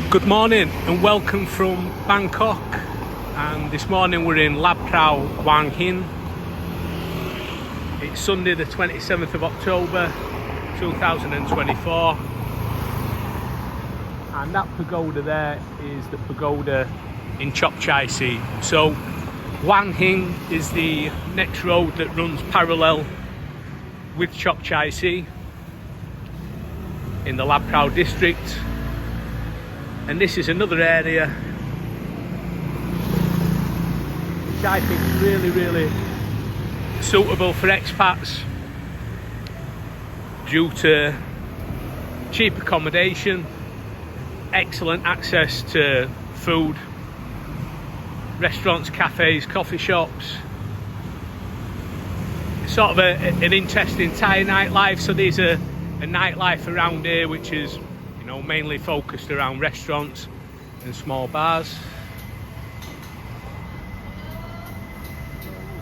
Good morning and welcome from Bangkok, and this morning we're in Phrao, Wang. It's Sunday the 27th of October 2024, and that pagoda there is the pagoda in Chop Chai Si. So Wang is the next road that runs parallel with Chop Chai Si in the Phrao district. And this is another area which I think is really suitable for expats due to cheap accommodation, excellent access to food, restaurants, cafes, coffee shops, sort of an interesting Thai nightlife. So there's a nightlife around here which is mainly focused around restaurants and small bars.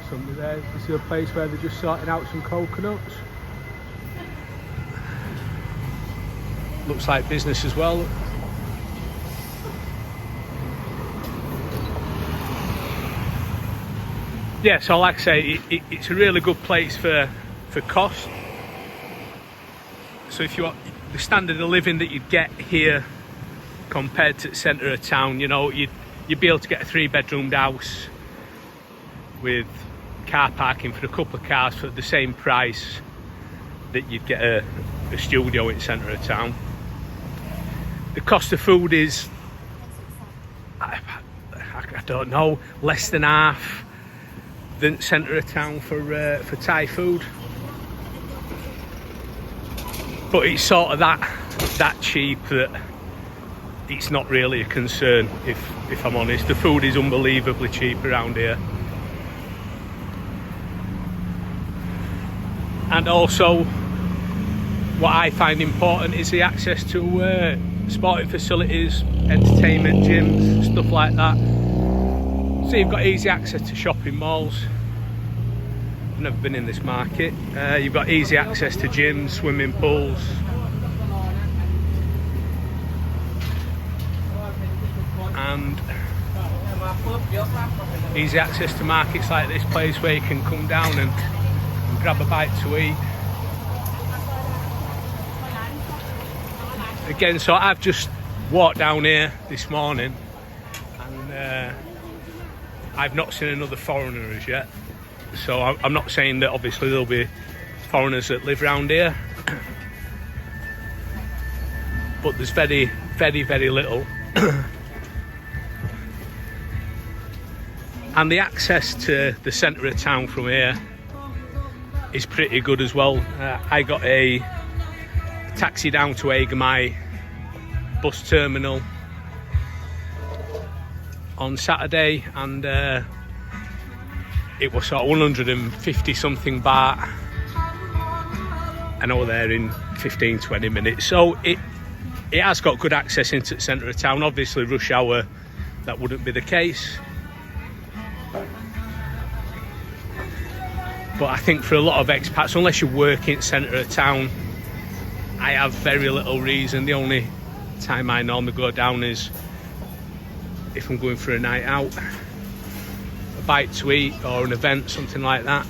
Somebody there. This is a place where they're just sorting out some coconuts. Looks like business as well. Yeah, so like I say, it's a really good place for cost. So if you want the standard of living that you'd get here compared to the centre of town, you'd be able to get a 3-bedroomed house with car parking for a couple of cars for the same price that you'd get a studio in the centre of town. The cost of food is, I don't know, less than half the centre of town for Thai food. But it's sort of that cheap that it's not really a concern, if I'm honest. The food is unbelievably cheap around here. And also, what I find important is the access to sporting facilities, entertainment, gyms, stuff like that. So you've got easy access to shopping malls. I've never been in this market. You've got easy access to gyms, swimming pools. And easy access to markets like this place where you can come down and grab a bite to eat. Again, so I've just walked down here this morning and I've not seen another foreigner as yet. So I'm not saying that obviously there'll be foreigners that live around here, but there's very little. And the access to the centre of town from here is pretty good as well. I got a taxi down to Egamai bus terminal on Saturday, and it was sort of 150 something baht, and I was there in 15-20 minutes. So it has got good access into the centre of town. Obviously rush hour that wouldn't be the case, but I think for a lot of expats, unless you're working in the centre of town, I have very little reason. The only time I normally go down is if I'm going for a night out, a bite to eat or an event, something like that.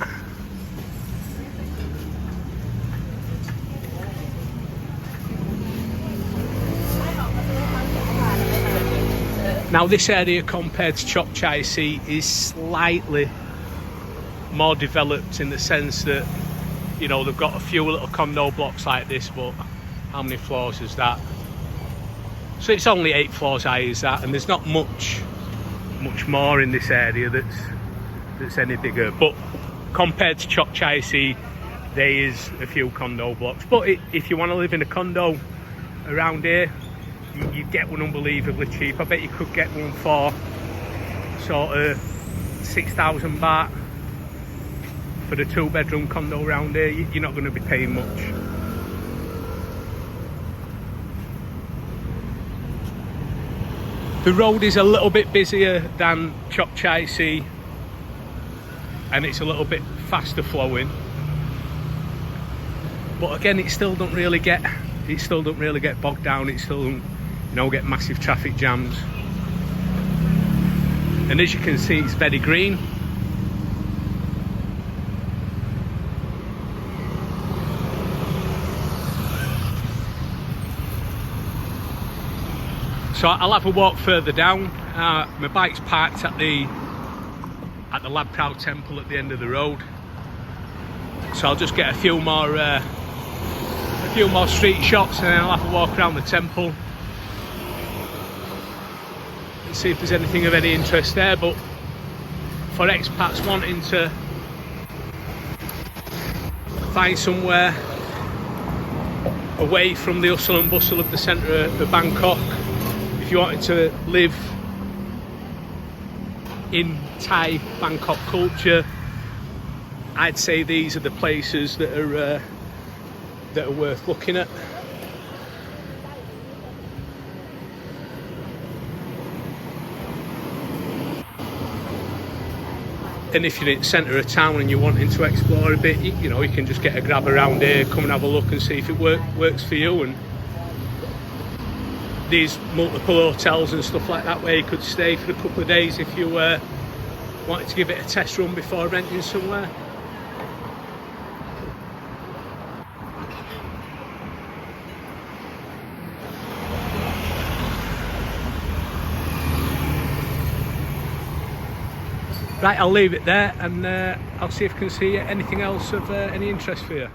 Now this area compared to Chop Chai Si is slightly more developed in the sense that they've got a few little condo blocks like this, but how many floors is that? So it's only 8 floors high is that, and there's not much more in this area that's any bigger. But compared to Chop Chai Si, there is a few condo blocks. But if you want to live in a condo around here, you get one unbelievably cheap. I bet you could get one for sort of 6,000 baht for the 2-bedroom condo around here. You're not going to be paying much. The road is a little bit busier than Chop Chai Si, and it's a little bit faster flowing. But again, it still don't really get bogged down. It still you know, get massive traffic jams. And as you can see, it's very green. So I'll have a walk further down. My bike's parked at the Phrao temple at the end of the road. So I'll just get a few more street shots, and then I'll have a walk around the temple and see if there's anything of any interest there. But for expats wanting to find somewhere away from the hustle and bustle of the centre of Bangkok, if you wanted to live in Thai Bangkok culture, I'd say these are the places that are worth looking at. And if you're in the centre of town and you're wanting to explore a bit, you know, you can just get a grab around here, come and have a look and see if it works for you. And these multiple hotels and stuff like that where you could stay for a couple of days if you wanted to give it a test run before renting somewhere. Right, I'll leave it there, and I'll see if I can see anything else of any interest for you.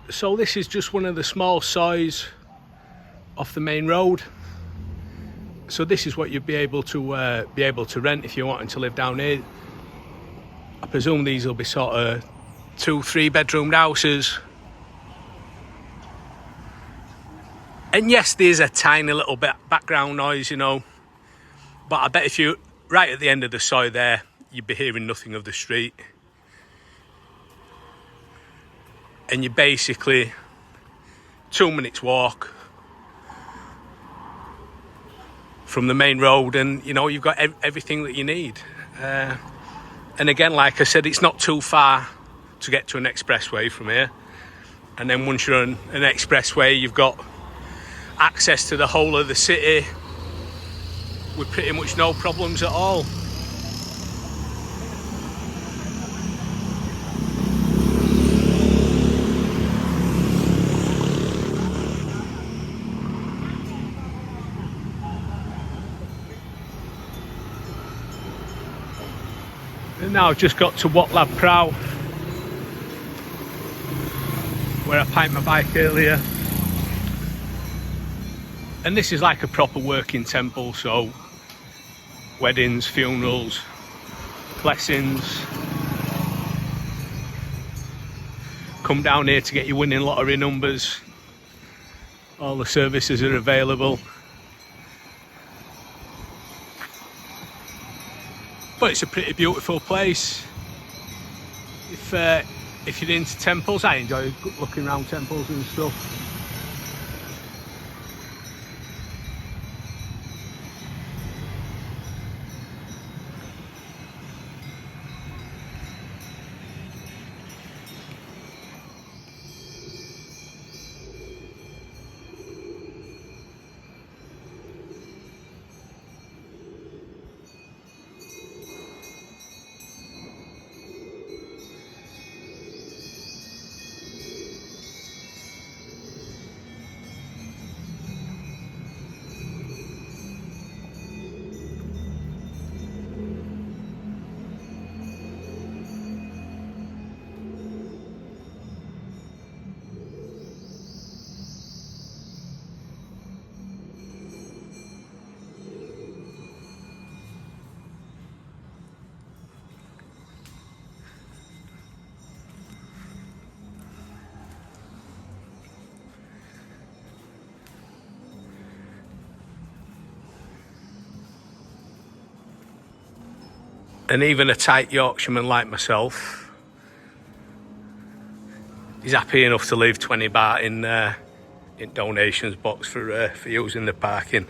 So this is just one of the small soys off the main road. So this is what you'd be able to rent if you're wanting to live down here. I presume these will be sort of 2-3 bedroomed houses. And yes, there's a tiny little bit background noise, you know, but I bet if you right at the end of the soy there, you'd be hearing nothing of the street. And you're basically 2 minutes walk from the main road, and you know, you've got everything that you need. And again, like I said, it's not too far to get to an expressway from here. And then once you're on an expressway, you've got access to the whole of the city with pretty much no problems at all. And now I've just got to Phrao, where I parked my bike earlier. And this is like a proper working temple, so weddings, funerals, blessings. Come down here to get your winning lottery numbers. All the services are available. But it's a pretty beautiful place. If you're into temples, I enjoy looking around temples and stuff. And even a tight Yorkshireman like myself is happy enough to leave 20 baht in donations box for using the parking.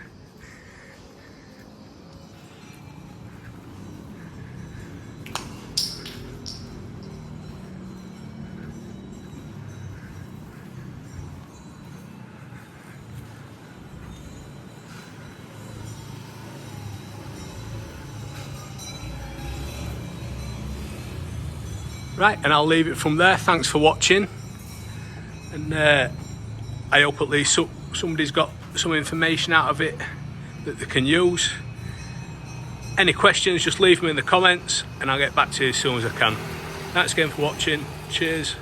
Right, and I'll leave it from there. Thanks for watching, and I hope at least somebody's got some information out of it that they can use. Any questions, just leave them in the comments and I'll get back to you as soon as I can. Thanks again for watching. Cheers.